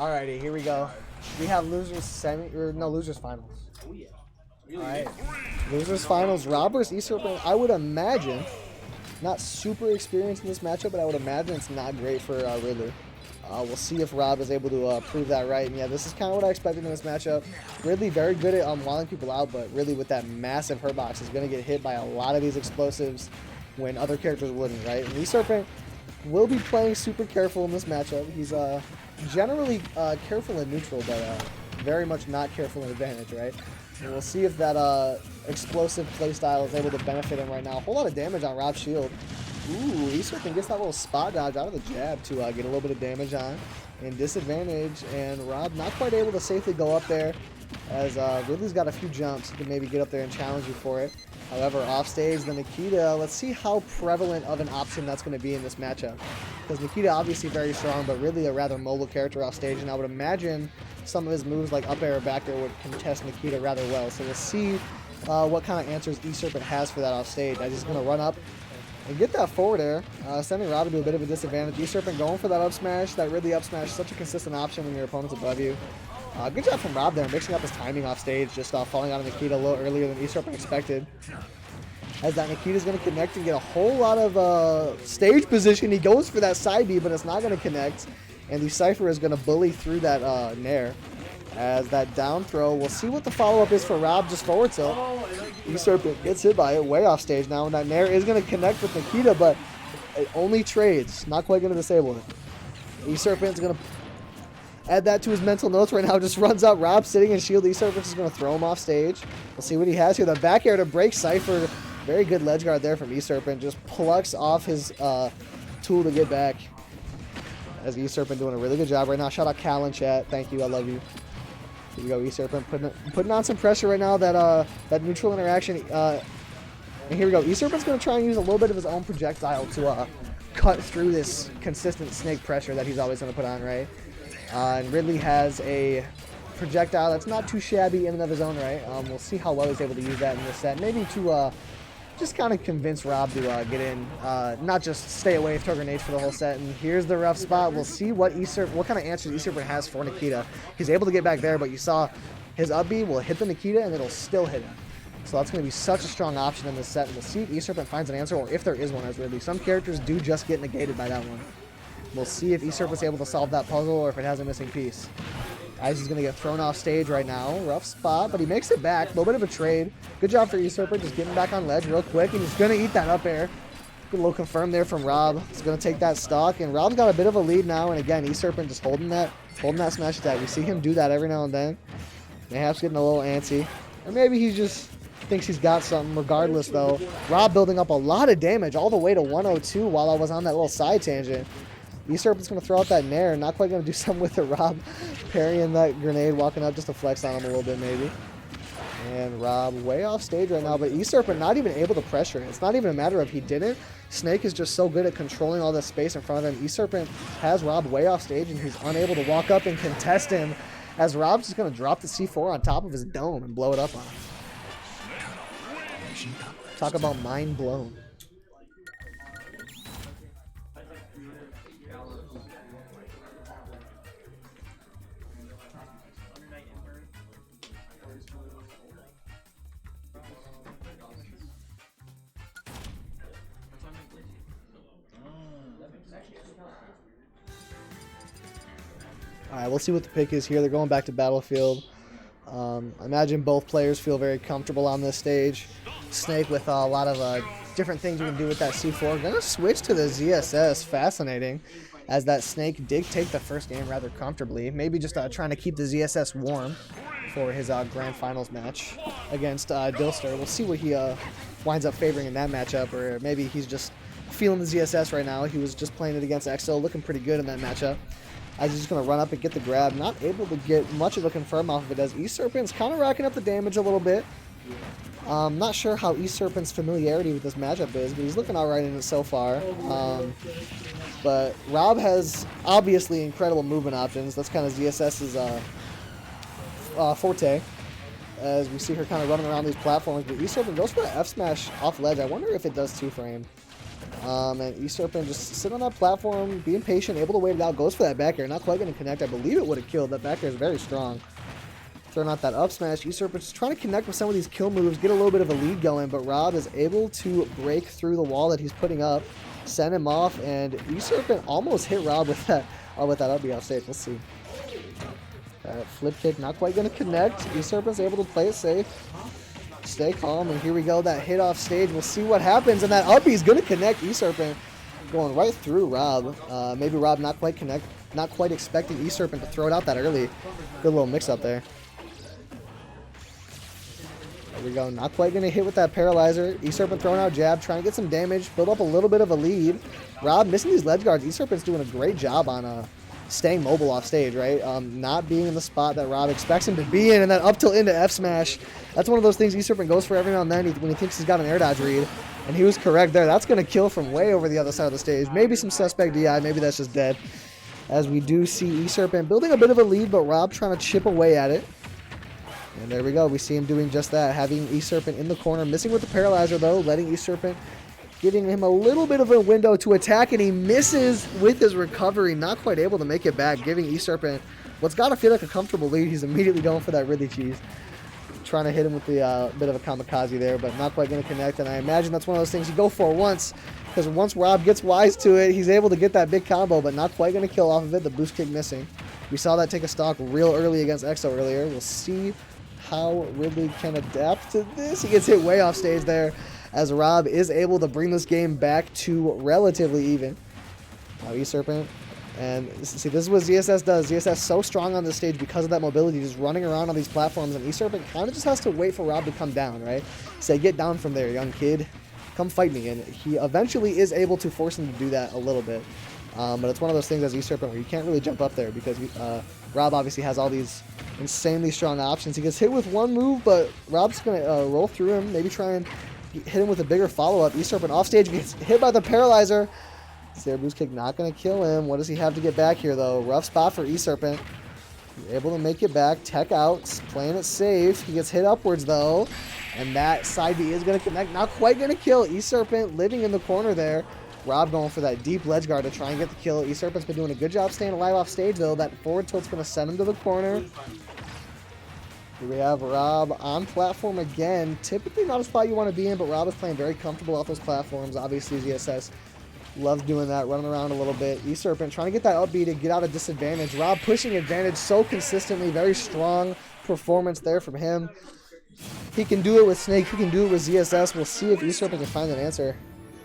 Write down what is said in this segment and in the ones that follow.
Alrighty, here we go. We have losers losers finals. Alright. Losers finals, Rob versus E-Serpent. I would imagine, not super experienced in this matchup, but I would imagine it's not great for Ridley. We'll see if Rob is able to prove that right. And yeah, this is kind of what I expected in this matchup. Ridley very good at walling people out, but really with that massive hurt box is going to get hit by a lot of these explosives when other characters wouldn't, right? And E-Serpent will be playing super careful in this matchup. He's generally careful in neutral, but very much not careful in advantage, right? And we'll see if that explosive playstyle is able to benefit him right now. A whole lot of damage on Rob's shield. Ooh, E-Serpent gets that little spot dodge out of the jab to get a little bit of damage on. And disadvantage, and Rob not quite able to safely go up there, as Ridley's got a few jumps. He can maybe get up there and challenge you for it. However, offstage, the Nikita, let's see how prevalent of an option that's going to be in this matchup. Because Nikita obviously very strong, but really a rather mobile character offstage, and I would imagine some of his moves like up air or back air would contest Nikita rather well. So we'll see what kind of answers E-Serpent has for that offstage. I'm just going to run up and get that forward air, sending Rob into a bit of a disadvantage. E-Serpent going for that up smash, that Ridley up smash, such a consistent option when your opponent's above you. Good job from Rob there, mixing up his timing off stage, just falling out of Nikita a little earlier than E-Serpent expected. As that Nikita's going to connect and get a whole lot of stage position. He goes for that side B, but it's not going to connect. And the Cypher is going to bully through that Nair. As that down throw, we'll see what the follow-up is for Rob, just forward tilt. E-Serpent gets hit by it way off stage now, and that Nair is going to connect with Nikita, but it only trades. Not quite going to disable it. E-Serpent's going to add that to his mental notes right now. Just runs up. Rob sitting in shield. E-Serpent's just going to throw him off stage. We'll see what he has here. The back air to break Cypher. Very good ledge guard there from E-Serpent. Just plucks off his tool to get back. As E-Serpent doing a really good job right now. Shout out Cal in chat. Thank you. I love you. Here we go, E-Serpent putting on some pressure right now. That neutral interaction. And here we go. E-Serpent's going to try and use a little bit of his own projectile to cut through this consistent snake pressure that he's always going to put on, right? And Ridley has a projectile that's not too shabby in and of his own right. We'll see how well he's able to use that in this set. Maybe to just kind of convince Rob to get in, not just stay away from grenades for the whole set. And here's the rough spot. We'll see what kind of answers E-Serpent has for Nikita. He's able to get back there, but you saw his up B will hit the Nikita and it'll still hit him. So that's going to be such a strong option in this set. And we'll see if E-Serpent finds an answer, or if there is one as Ridley. Some characters do just get negated by that one. We'll see if E-Serpent's able to solve that puzzle or if it has a missing piece. As he's going to get thrown off stage right now. Rough spot, but he makes it back. A little bit of a trade. Good job for E-Serpent, just getting back on ledge real quick, and he's going to eat that up air. Good little confirm there from Rob. He's going to take that stock, and Rob's got a bit of a lead now, and again, E-Serpent just holding that smash attack. We see him do that every now and then. Mayhaps getting a little antsy. Or maybe he just thinks he's got something. Regardless, though, Rob building up a lot of damage all the way to 102 while I was on that little side tangent. E-Serpent's going to throw out that Nair. Not quite going to do something with it. Rob parrying that grenade, walking up just to flex on him a little bit maybe. And Rob way off stage right now, but E-Serpent not even able to pressure it. It's not even a matter of he didn't. Snake is just so good at controlling all this space in front of him. E-Serpent has Rob way off stage, and he's unable to walk up and contest him, as Rob's just going to drop the C4 on top of his dome and blow it up on him. Talk about mind blown. Alright, we'll see what the pick is here. They're going back to Battlefield. I imagine both players feel very comfortable on this stage. Snake with a lot of different things you can do with that C4. Going to switch to the ZSS. Fascinating. As that Snake did take the first game rather comfortably. Maybe just trying to keep the ZSS warm for his Grand Finals match against Dilster. We'll see what he winds up favoring in that matchup. Or maybe he's just feeling the ZSS right now. He was just playing it against XO. Looking pretty good in that matchup. As he's just going to run up and get the grab. Not able to get much of a confirm off of it, as E-Serpent's kind of racking up the damage a little bit. Not sure how E-Serpent's familiarity with this matchup is, but he's looking alright in it so far. But Rob has obviously incredible movement options. That's kind of ZSS's forte, as we see her kind of running around these platforms. But E-Serpent goes for an F smash off ledge. I wonder if it does 2-frame. And E-Serpent just sitting on that platform, being patient, able to wait it out, goes for that back air. Not quite going to connect. I believe it would have killed. That back air is very strong. Throwing out that up smash. E-Serpent just trying to connect with some of these kill moves, get a little bit of a lead going, but Rob is able to break through the wall that he's putting up, send him off, and E-Serpent almost hit Rob with that up B off stage. Let's see. Flip kick, not quite going to connect. E-Serpent's able to play it safe. Stay calm, and here we go. That hit off stage. We'll see what happens, and that up B is going to connect. E-Serpent going right through Rob. Maybe Rob not quite expecting E-Serpent to throw it out that early. Good little mix up there. There we go. Not quite going to hit with that paralyzer. E-Serpent throwing out jab, trying to get some damage, build up a little bit of a lead. Rob missing these ledge guards. E-Serpent's doing a great job on staying mobile off stage, right? Not being in the spot that Rob expects him to be in, and then up tilt into F smash. That's one of those things E-Serpent goes for every now and then when he thinks he's got an air dodge read. And he was correct there. That's going to kill from way over the other side of the stage. Maybe some suspect DI. Maybe that's just dead. As we do see E-Serpent building a bit of a lead, but Rob trying to chip away at it. And there we go. We see him doing just that. Having E-Serpent in the corner. Missing with the paralyzer, though. Letting E-Serpent, giving him a little bit of a window to attack. And he misses with his recovery. Not quite able to make it back. Giving E-Serpent what's got to feel like a comfortable lead. He's immediately going for that Ridley cheese. Trying to hit him with the bit of a kamikaze there, but not quite going to connect. And I imagine that's one of those things you go for once, because once Rob gets wise to it, he's able to get that big combo, but not quite going to kill off of it. The boost kick missing. We saw that take a stock real early against EXO earlier. We'll see how Ridley can adapt to this. He gets hit way off stage there, as Rob is able to bring this game back to relatively even. Now E-Serpent. And see, this is what ZSS does. ZSS so strong on this stage because of that mobility, just running around on these platforms, and E-Serpent kind of just has to wait for Rob to come down, right? Say, get down from there, young kid. Come fight me. And he eventually is able to force him to do that a little bit. But it's one of those things as E-Serpent where you can't really jump up there because Rob obviously has all these insanely strong options. He gets hit with one move, but Rob's going to roll through him, maybe try and hit him with a bigger follow-up. E-Serpent off stage gets hit by the paralyzer. Stair boost kick not going to kill him. What does he have to get back here, though? Rough spot for E-Serpent. Able to make it back. Tech out. Playing it safe. He gets hit upwards, though. And that side B is going to connect. Not quite going to kill. E-Serpent living in the corner there. Rob going for that deep ledge guard to try and get the kill. E-Serpent's been doing a good job staying alive off stage, though. That forward tilt's going to send him to the corner. Here we have Rob on platform again. Typically not a spot you want to be in, but Rob is playing very comfortable off those platforms. Obviously, ZSS loves doing that, running around a little bit. E-Serpent trying to get that up B to get out of disadvantage. Rob pushing advantage so consistently. Very strong performance there from him. He can do it with Snake. He can do it with ZSS. We'll see if E-Serpent can find an answer.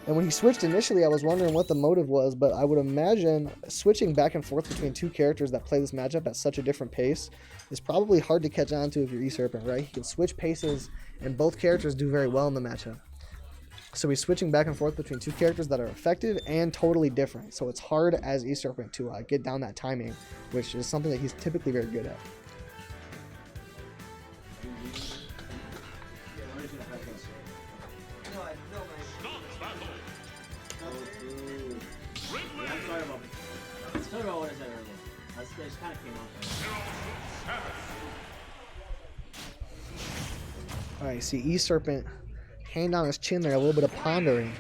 And when he switched initially, I was wondering what the motive was, but I would imagine switching back and forth between two characters that play this matchup at such a different pace is probably hard to catch on to if you're E-Serpent, right? He can switch paces, and both characters do very well in the matchup. So he's switching back and forth between two characters that are effective and totally different. So it's hard as E-Serpent to get down that timing, which is something that he's typically very good at. Alright, see E-Serpent hand on his chin there, a little bit of pondering,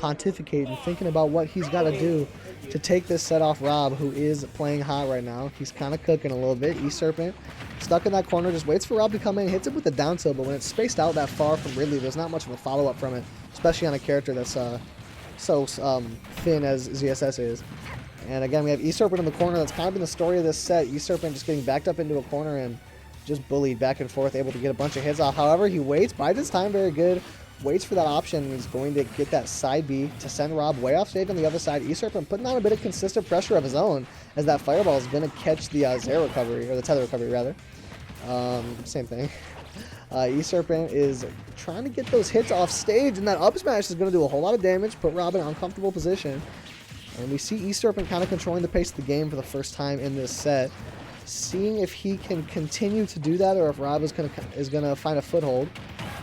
pontificating, thinking about what he's got to do to take this set off Rob, who is playing hot right now. He's kind of cooking a little bit. E-Serpent stuck in that corner, just waits for Rob to come in, hits it with the down tilt, but when it's spaced out that far from Ridley, there's not much of a follow-up from it, especially on a character that's so thin as ZSS is. And again, we have E-Serpent in the corner. That's kind of been the story of this set. E-Serpent just getting backed up into a corner and just bullied back and forth, able to get a bunch of hits off. However, he waits, bides his time very good, waits for that option, and he's going to get that side B to send Rob way off stage on the other side. E-Serpent putting on a bit of consistent pressure of his own, as that fireball is going to catch the Zero recovery, or the tether recovery, rather. Same thing. E-Serpent is trying to get those hits off stage, and that up smash is going to do a whole lot of damage, put Rob in an uncomfortable position. And we see E-Serpent kind of controlling the pace of the game for the first time in this set. Seeing if he can continue to do that, or if Rob is gonna find a foothold.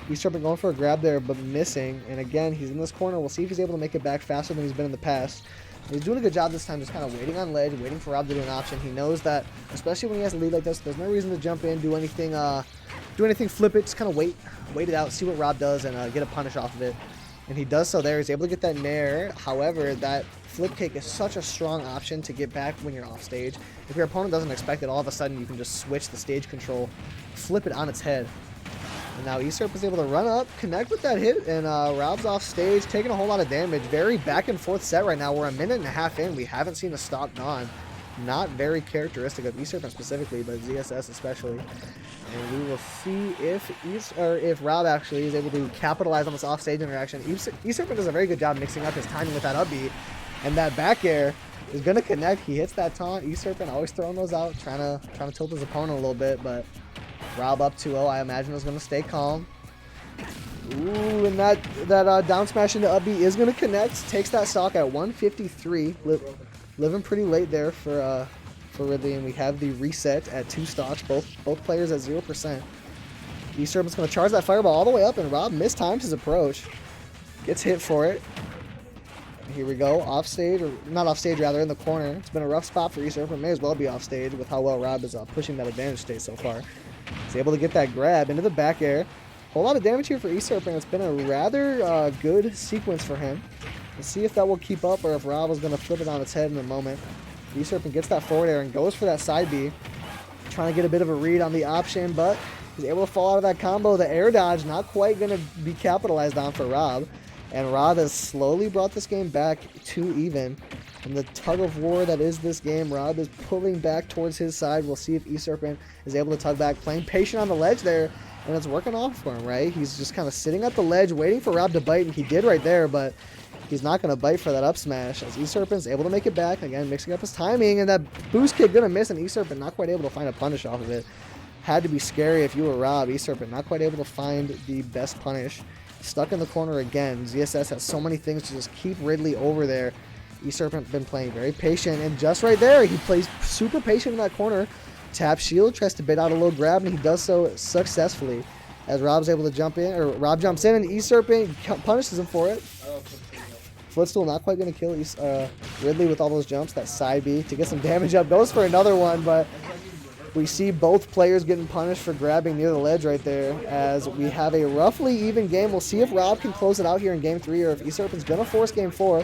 E-Serpent going for a grab there, but missing. And again, he's in this corner. We'll see if he's able to make it back faster than he's been in the past. He's doing a good job this time, just kind of waiting on ledge, waiting for Rob to do an option. He knows that, especially when he has a lead like this, there's no reason to jump in, do anything, flip it. Just kind of wait it out, see what Rob does, and get a punish off of it. And he does so there. He's able to get that nair. However, that flip kick is such a strong option to get back when you're off stage. If your opponent doesn't expect it, all of a sudden you can just switch the stage control, flip it on its head. And now E-Serpent is able to run up, connect with that hit, and Rob's off stage, taking a whole lot of damage. Very back and forth set right now. We're a minute and a half in. We haven't seen a stock gone. Not very characteristic of E-Serpent specifically, but ZSS especially. And we will see if Rob actually is able to capitalize on this offstage interaction. E-Serpent does a very good job mixing up his timing with that up B, and that back air is gonna connect. He hits that taunt. E-Serpent always throwing those out, trying to tilt his opponent a little bit, but Rob up 2-0. I imagine is gonna stay calm. Ooh, and that down smash into up B is gonna connect. Takes that stock at 153. Living pretty late there for Ridley, and we have the reset at 2 stocks, both players at 0%. E-Serpent's going to charge that fireball all the way up, and Rob mistimed his approach. Gets hit for it. Here we go, off stage, or not off stage rather, in the corner. It's been a rough spot for E-Serpent, may as well be off stage with how well Rob is pushing that advantage state so far. He's able to get that grab into the back air. Whole lot of damage here for E-Serpent. It's been a rather good sequence for him. Let's see if that will keep up or if Rob is going to flip it on its head in a moment. E-Serpent gets that forward air and goes for that side B. Trying to get a bit of a read on the option, but he's able to fall out of that combo. The air dodge not quite going to be capitalized on for Rob. And Rob has slowly brought this game back to even. And the tug of war that is this game, Rob is pulling back towards his side. We'll see if E-Serpent is able to tug back, playing patient on the ledge there. And it's working off for him, right? He's just kind of sitting at the ledge, waiting for Rob to bite, and he did right there, but he's not going to bite for that up smash as E-Serpent's able to make it back. Again, mixing up his timing, and that boost kick going to miss, and E-Serpent not quite able to find a punish off of it. Had to be scary if you were Rob. E-Serpent not quite able to find the best punish. Stuck in the corner again. ZSS has so many things to just keep Ridley over there. E-Serpent been playing very patient, and just right there, he plays super patient in that corner. Tap shield, tries to bait out a little grab, and he does so successfully as Rob's able to jump in, or Rob jumps in, and E-Serpent punishes him for it. Footstool not quite going to kill Ridley with all those jumps. That side B to get some damage up. Goes for another one, but we see both players getting punished for grabbing near the ledge right there as we have a roughly even game. We'll see if Rob can close it out here in game 3 or if E-Serpent's going to force game 4.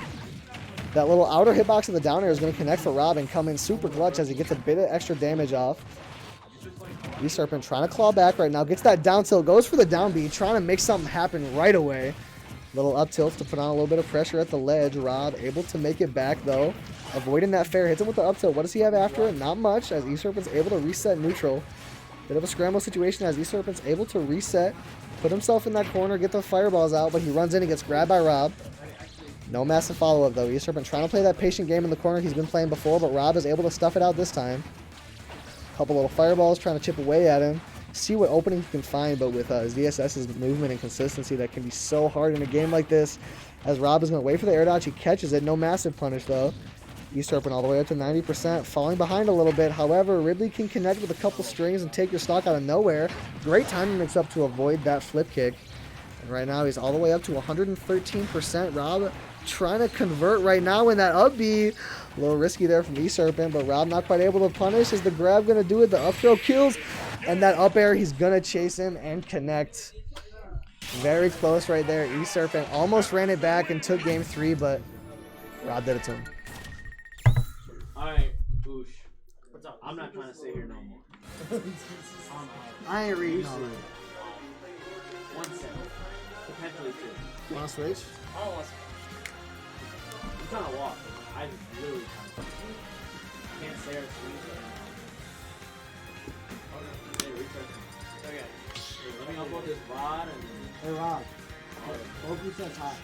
That little outer hitbox of the down air is going to connect for Rob and come in super clutch as he gets a bit of extra damage off. E-Serpent trying to claw back right now. Gets that down tilt. Goes for the down B. Trying to make something happen right away. Little up tilt to put on a little bit of pressure at the ledge. Rob able to make it back though. Avoiding that fair. Hits him with the up tilt. What does he have after it? Not much as E-Serpent's able to reset neutral. Bit of a scramble situation as E-Serpent's able to reset. Put himself in that corner. Get the fireballs out. But he runs in and gets grabbed by Rob. No massive follow-up though. E-Serpent trying to play that patient game in the corner he's been playing before. But Rob is able to stuff it out this time. Couple little fireballs trying to chip away at him. See what opening he can find, but with ZSS's movement and consistency, that can be so hard in a game like this. As Rob is going to wait for the air dodge, he catches it. No massive punish though. E-Serpent all the way up to 90%, falling behind a little bit. However, Ridley can connect with a couple strings and take your stock out of nowhere. Great timing mix up to avoid that flip kick. And right now he's all the way up to 113%. Rob trying to convert right now in that up B. A little risky there from E-Serpent, but Rob not quite able to punish. Is the grab going to do it? The up throw kills. And that up air, he's going to chase him and connect. Very close right there. E-Serpent almost ran it back and took game 3, but Rob did it to him. Alright, Boosh. What's up? I'm not trying to stay here no more. I ain't reading all that. 1 set. Potentially 2. Want to switch? Oh, I'm trying to walk. I literally can't stay or sleep. Okay. Let me upload this VOD and then... Hey Rob, both resets hot.